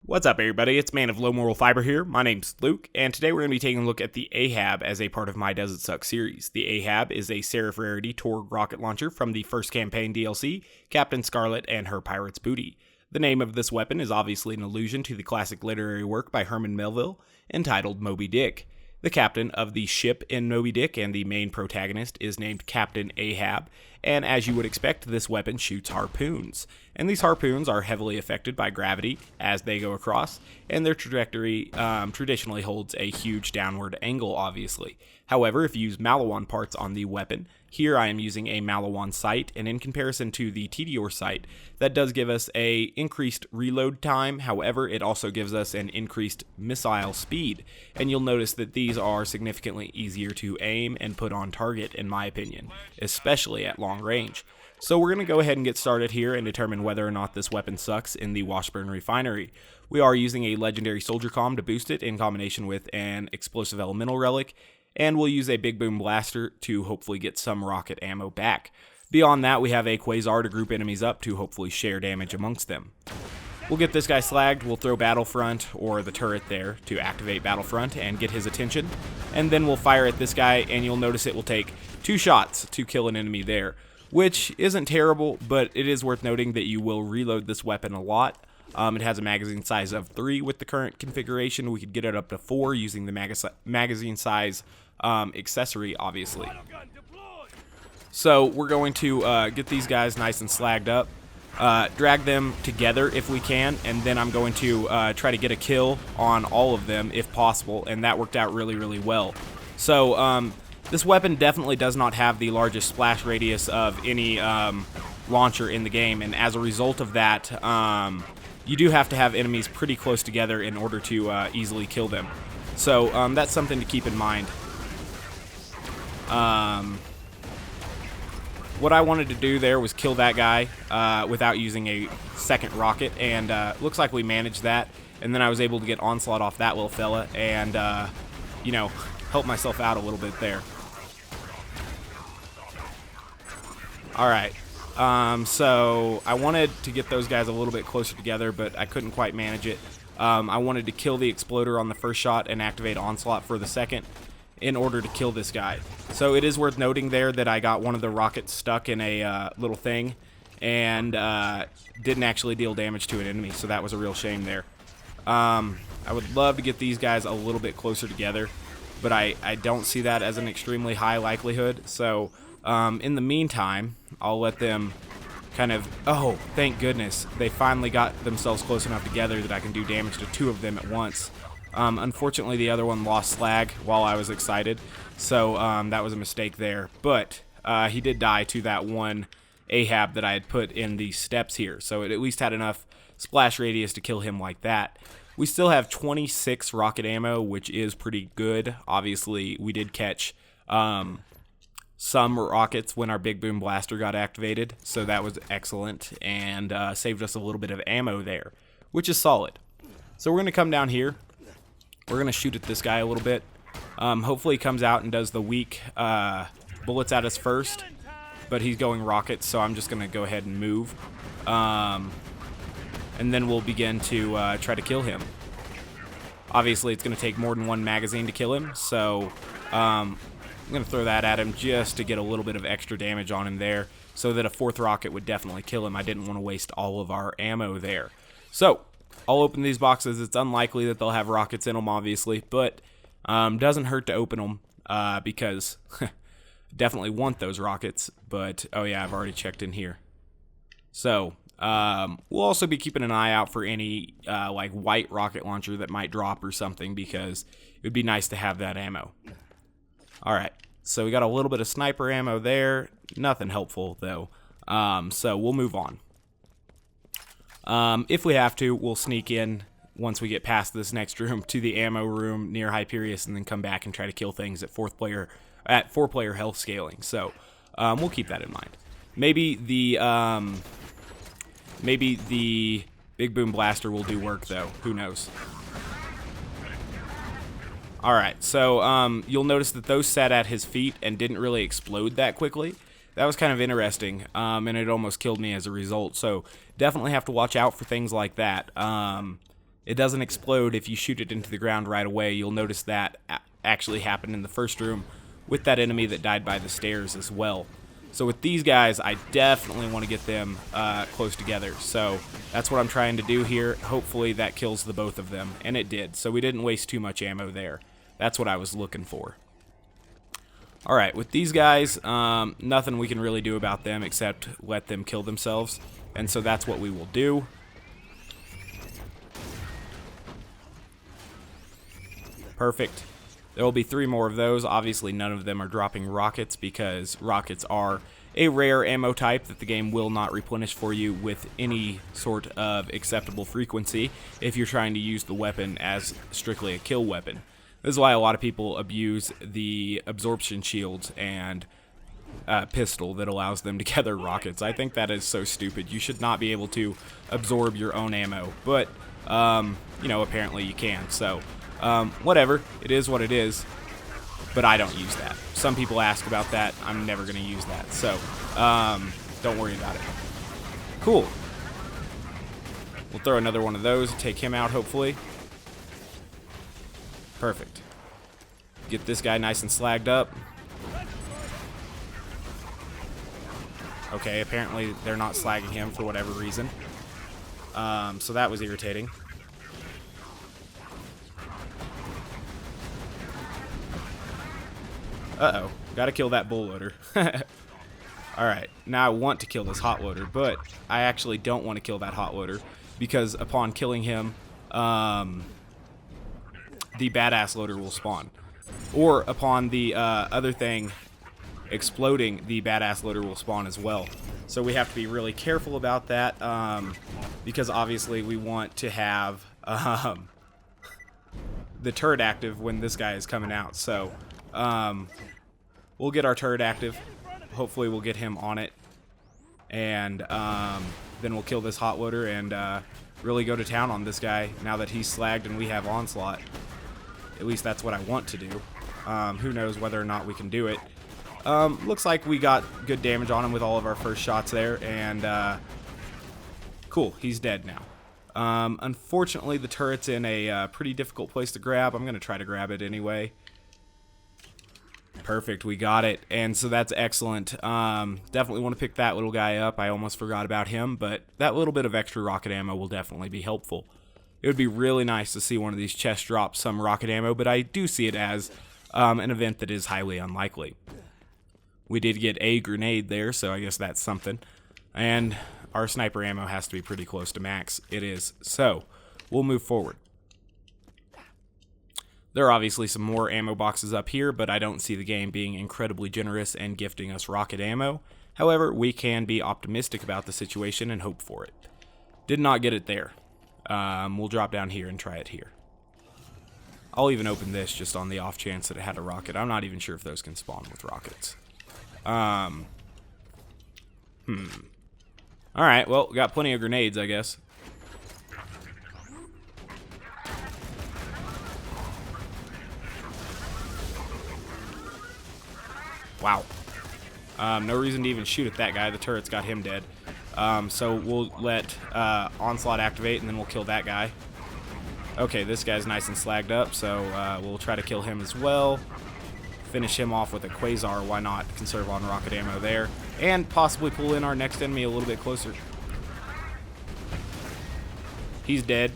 What's up, everybody? It's Man of Low Moral Fiber here. My name's Luke, and today we're going to be taking a look at the Ahab as a part of my Does It Suck series. The Ahab is a Seraph rarity Torgue rocket launcher from the first campaign DLC, Captain Scarlett and Her Pirate's Booty. The name of this weapon is obviously an allusion to the classic literary work by Herman Melville entitled Moby Dick. The captain of the ship in Moby Dick and the main protagonist is named Captain Ahab, and as you would expect, this weapon shoots harpoons. And these harpoons are heavily affected by gravity as they go across, and their trajectory traditionally holds a huge downward angle, obviously. However, if you use Malawan parts on the weapon, here I am using a Malawan sight, and in comparison to the Tediore sight, that does give us a increased reload time. However, it also gives us an increased missile speed, and you'll notice that these are significantly easier to aim and put on target, in my opinion, especially at long range. So we're going to go ahead and get started here and determine whether or not this weapon sucks in the Washburn Refinery. We are using a legendary soldier comm to boost it in combination with an explosive elemental relic, and we'll use a big boom blaster to hopefully get some rocket ammo back. Beyond that, we have a quasar to group enemies up to hopefully share damage amongst them. We'll get this guy slagged, we'll throw Battlefront, or the turret there, to activate Battlefront and get his attention, and then we'll fire at this guy, and you'll notice it will take 2 shots to kill an enemy there, which isn't terrible, but it is worth noting that you will reload this weapon a lot. It has a magazine size of 3 with the current configuration. We could get it up to 4 using the magazine size accessory, obviously. So we're going to get these guys nice and slagged up, drag them together if we can, and then I'm going to try to get a kill on all of them if possible, and that worked out really well. So this weapon definitely does not have the largest splash radius of any launcher in the game, and as a result of that, you do have to have enemies pretty close together in order to easily kill them. So that's something to keep in mind. What I wanted to do there was kill that guy without using a second rocket, and looks like we managed that. And then I was able to get onslaught off that little fella and, you know, help myself out a little bit there. Alright, so I wanted to get those guys a little bit closer together, but I couldn't quite manage it. I wanted to kill the exploder on the first shot and activate onslaught for the second in order to kill this guy. So it is worth noting there that I got one of the rockets stuck in a little thing and didn't actually deal damage to an enemy, so that was a real shame there. I would love to get these guys a little bit closer together, but I don't see that as an extremely high likelihood. So in the meantime, I'll let them kind of... Oh, thank goodness. They finally got themselves close enough together that I can do damage to 2 of them at once. Unfortunately, the other one lost slag while I was excited, so that was a mistake there. But he did die to that one Ahab that I had put in the steps here, so it at least had enough splash radius to kill him like that. We still have 26 rocket ammo, which is pretty good. Obviously, we did catch some rockets when our big boom blaster got activated, so that was excellent and saved us a little bit of ammo there, which is solid. So we're going to come down here. We're going to shoot at this guy a little bit. Hopefully he comes out and does the weak bullets at us first, but he's going rockets, so I'm just going to go ahead and move. And then we'll begin to try to kill him. Obviously, it's going to take more than 1 magazine to kill him, so I'm going to throw that at him just to get a little bit of extra damage on him there, so that a 4th rocket would definitely kill him. I didn't want to waste all of our ammo there. So I'll open these boxes. It's unlikely that they'll have rockets in them, obviously, but doesn't hurt to open them because definitely want those rockets. But, oh yeah, I've already checked in here. So we'll also be keeping an eye out for any like white rocket launcher that might drop or something, because it would be nice to have that ammo. Alright, so we got a little bit of sniper ammo there. Nothing helpful, though. So we'll move on. If we have to, we'll sneak in once we get past this next room to the ammo room near Hyperius, and then come back and try to kill things at 4-player health scaling. So we'll keep that in mind. Maybe the big boom blaster will do work, though. Who knows? Alright, so you'll notice that those sat at his feet and didn't really explode that quickly. That was kind of interesting, and it almost killed me as a result, so definitely have to watch out for things like that. It doesn't explode if you shoot it into the ground right away. You'll notice that actually happened in the first room with that enemy that died by the stairs as well. So with these guys, I definitely want to get them close together. So that's what I'm trying to do here. Hopefully that kills the both of them, and it did. So we didn't waste too much ammo there. That's what I was looking for. Alright, with these guys, nothing we can really do about them except let them kill themselves. And so that's what we will do. Perfect. There will be 3 more of those. Obviously, none of them are dropping rockets because rockets are a rare ammo type that the game will not replenish for you with any sort of acceptable frequency if you're trying to use the weapon as strictly a kill weapon. This is why a lot of people abuse the absorption shields and pistol that allows them to gather rockets. I think that is so stupid. You should not be able to absorb your own ammo, but you know, apparently you can. So whatever, it is what it is, but I don't use that. Some people ask about that. I'm never going to use that, so don't worry about it. Cool. We'll throw another one of those, take him out hopefully. Perfect. Get this guy nice and slagged up. Okay, apparently they're not slagging him for whatever reason. So that was irritating. Uh-oh. Gotta kill that bull loader. Alright, now I want to kill this hot loader, but I actually don't want to kill that hot loader because upon killing him, the badass loader will spawn. Or upon the other thing exploding, the badass loader will spawn as well. So we have to be really careful about that because obviously we want to have the turret active when this guy is coming out. So we'll get our turret active. Hopefully we'll get him on it. And then we'll kill this hot loader and really go to town on this guy now that he's slagged and we have onslaught. At least that's what I want to do. Who knows whether or not we can do it. Looks like we got good damage on him with all of our first shots there. And cool, he's dead now. Unfortunately, the turret's in a pretty difficult place to grab. I'm going to try to grab it anyway. Perfect, we got it. And so that's excellent. Definitely want to pick that little guy up. I almost forgot about him, but that little bit of extra rocket ammo will definitely be helpful. It would be really nice to see one of these chests drop some rocket ammo, but I do see it as an event that is highly unlikely. We did get a grenade there, so I guess that's something. And our sniper ammo has to be pretty close to max. It is. So, we'll move forward. There are obviously some more ammo boxes up here, but I don't see the game being incredibly generous and gifting us rocket ammo. However, we can be optimistic about the situation and hope for it. Did not get it there. We'll drop down here and try it here. I'll even open this just on the off chance that it had a rocket. I'm not even sure if those can spawn with rockets. Alright, well, we got plenty of grenades, I guess. Wow. No reason to even shoot at that guy. The turret's got him dead. So we'll let Onslaught activate, and then we'll kill that guy. Okay, this guy's nice and slagged up, so we'll try to kill him as well. Finish him off with a Quasar, why not? Conserve on rocket ammo there. And possibly pull in our next enemy a little bit closer. He's dead.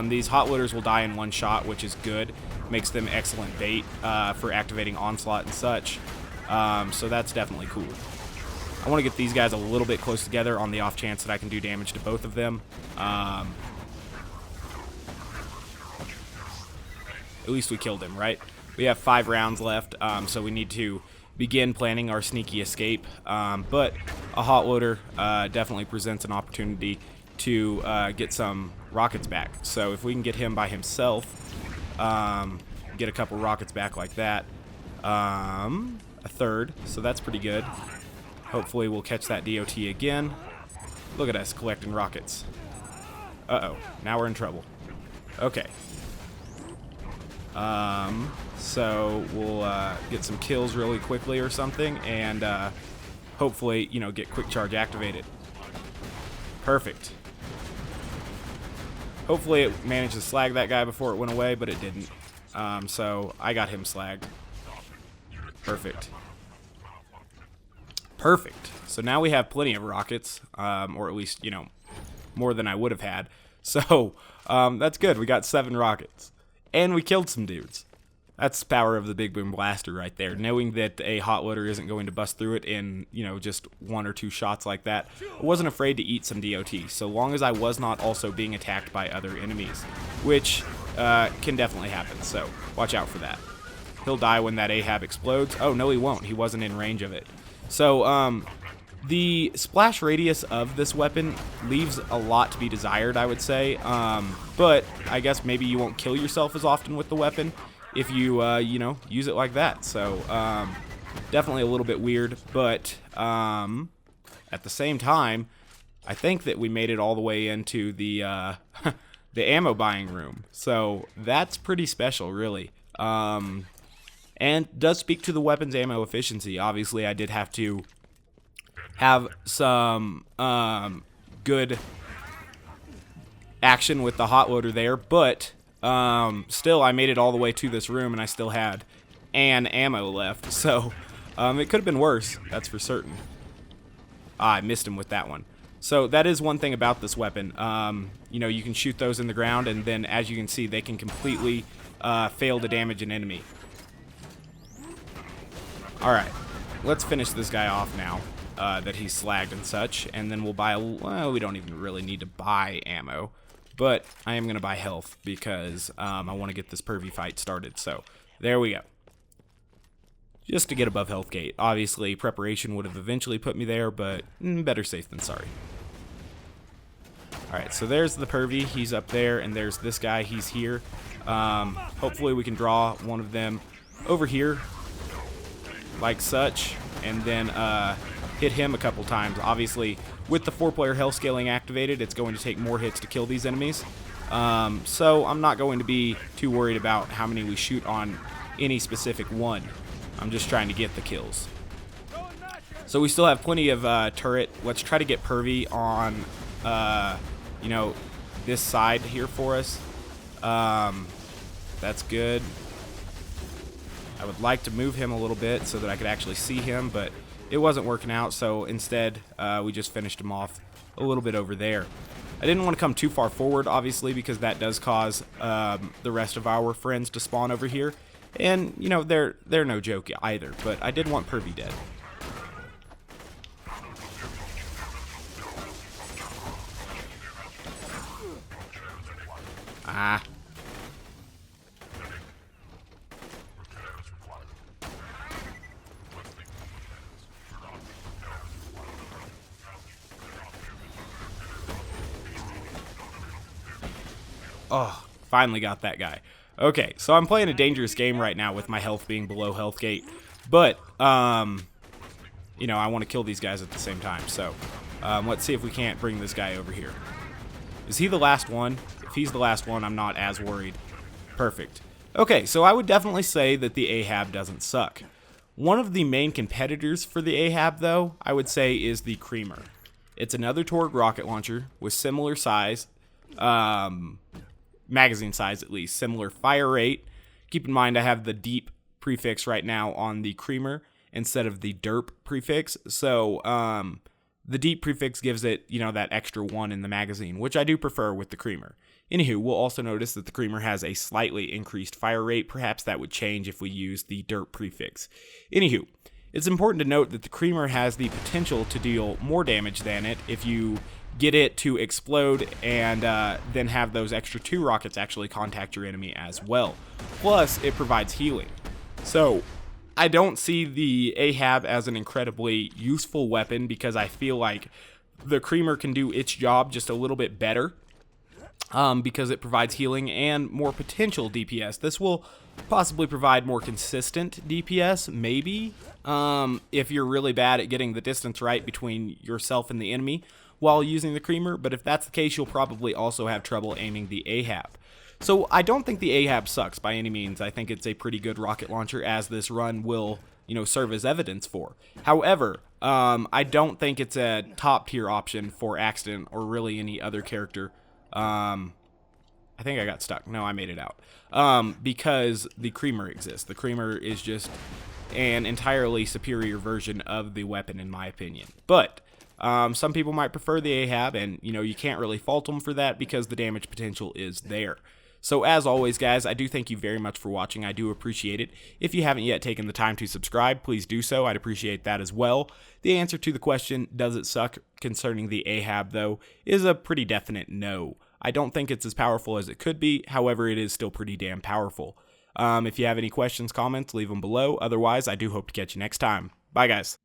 These hot loaders will die in one shot, which is good. Makes them excellent bait for activating Onslaught and such. So that's definitely cool. I want to get these guys a little bit close together on the off chance that I can do damage to both of them. At least we killed him, right? We have 5 rounds left, so we need to begin planning our sneaky escape. But a hot loader definitely presents an opportunity to get some rockets back. So if we can get him by himself, get a couple rockets back like that, a third, so that's pretty good. Hopefully we'll catch that DOT again. Look at us collecting rockets. Uh-oh, now we're in trouble. Okay. So we'll get some kills really quickly or something, and hopefully, you know, get quick charge activated. Perfect. Hopefully it managed to slag that guy before it went away, but it didn't. So I got him slagged. Perfect. Perfect. So now we have plenty of rockets, or at least, you know, more than I would have had. So that's good. We got 7 rockets. And we killed some dudes. That's the power of the Big Boom Blaster right there. Knowing that a hot loader isn't going to bust through it in, you know, just 1 or 2 shots like that. I wasn't afraid to eat some DOT, so long as I was not also being attacked by other enemies, which can definitely happen, so watch out for that. He'll die when that Ahab explodes. Oh, no, he won't. He wasn't in range of it. So, the splash radius of this weapon leaves a lot to be desired, I would say. But I guess maybe you won't kill yourself as often with the weapon if you, you know, use it like that. So, definitely a little bit weird. But at the same time, I think that we made it all the way into the, the ammo buying room. So that's pretty special, really. And does speak to the weapon's ammo efficiency. Obviously, I did have to have some good action with the hot loader there, but still, I made it all the way to this room, and I still had an ammo left. So it could have been worse, that's for certain. I missed him with that one. So that is one thing about this weapon. You know, you can shoot those in the ground, and then, as you can see, they can completely fail to damage an enemy. Alright, let's finish this guy off now that he's slagged and such, and then we'll buy, well, we don't even really need to buy ammo, but I am going to buy health because I want to get this pervy fight started, so there we go. Just to get above health gate. Obviously, preparation would have eventually put me there, but better safe than sorry. Alright, so there's the pervy, he's up there, and there's this guy, he's here. Hopefully we can draw one of them over here, like such, and then hit him a couple times. Obviously, with the 4-player health scaling activated, it's going to take more hits to kill these enemies. So I'm not going to be too worried about how many we shoot on any specific one. I'm just trying to get the kills. So we still have plenty of turret. Let's try to get pervy on, you know, this side here for us. That's good. I would like to move him a little bit so that I could actually see him, but it wasn't working out, so instead we just finished him off a little bit over there. I didn't want to come too far forward, obviously, because that does cause the rest of our friends to spawn over here. And, you know, they're no joke either, but I did want pervy dead. Ah. Oh, finally got that guy. Okay, so I'm playing a dangerous game right now with my health being below health gate. But, you know, I want to kill these guys at the same time. So, let's see if we can't bring this guy over here. Is he the last one? If he's the last one, I'm not as worried. Perfect. Okay, so I would definitely say that the Ahab doesn't suck. One of the main competitors for the Ahab, though, I would say is the Creamer. It's another Torgue rocket launcher with similar size, magazine size at least, similar fire rate. Keep in mind I have the deep prefix right now on the Creamer instead of the derp prefix, so the deep prefix gives it, you know, that extra 1 in the magazine, which I do prefer with the Creamer. Anywho, we'll also notice that the Creamer has a slightly increased fire rate. Perhaps that would change if we use the derp prefix. Anywho, it's important to note that the Creamer has the potential to deal more damage than it if you get it to explode and then have those extra 2 rockets actually contact your enemy as well. Plus, it provides healing. So, I don't see the Ahab as an incredibly useful weapon because I feel like the Creamer can do its job just a little bit better because it provides healing and more potential DPS. This will possibly provide more consistent DPS, maybe, if you're really bad at getting the distance right between yourself and the enemy while using the Creamer, but if that's the case, you'll probably also have trouble aiming the Ahab. So I don't think the Ahab sucks by any means. I think it's a pretty good rocket launcher, as this run will, you know, serve as evidence for. However, I don't think it's a top tier option for Accident or really any other character I think I got stuck. No, I made it out. Because the Creamer exists. The Creamer is just an entirely superior version of the weapon, in my opinion. But some people might prefer the Ahab, and you can't really fault them for that because the damage potential is there. So as always, guys, I do thank you very much for watching. I do appreciate it. If you haven't yet taken the time to subscribe, please do so. I'd appreciate that as well. The answer to the question, does it suck, concerning the Ahab, though, is a pretty definite no. I don't think it's as powerful as it could be. However, it is still pretty damn powerful. If you have any questions, comments, leave them below. Otherwise, I do hope to catch you next time. Bye, guys.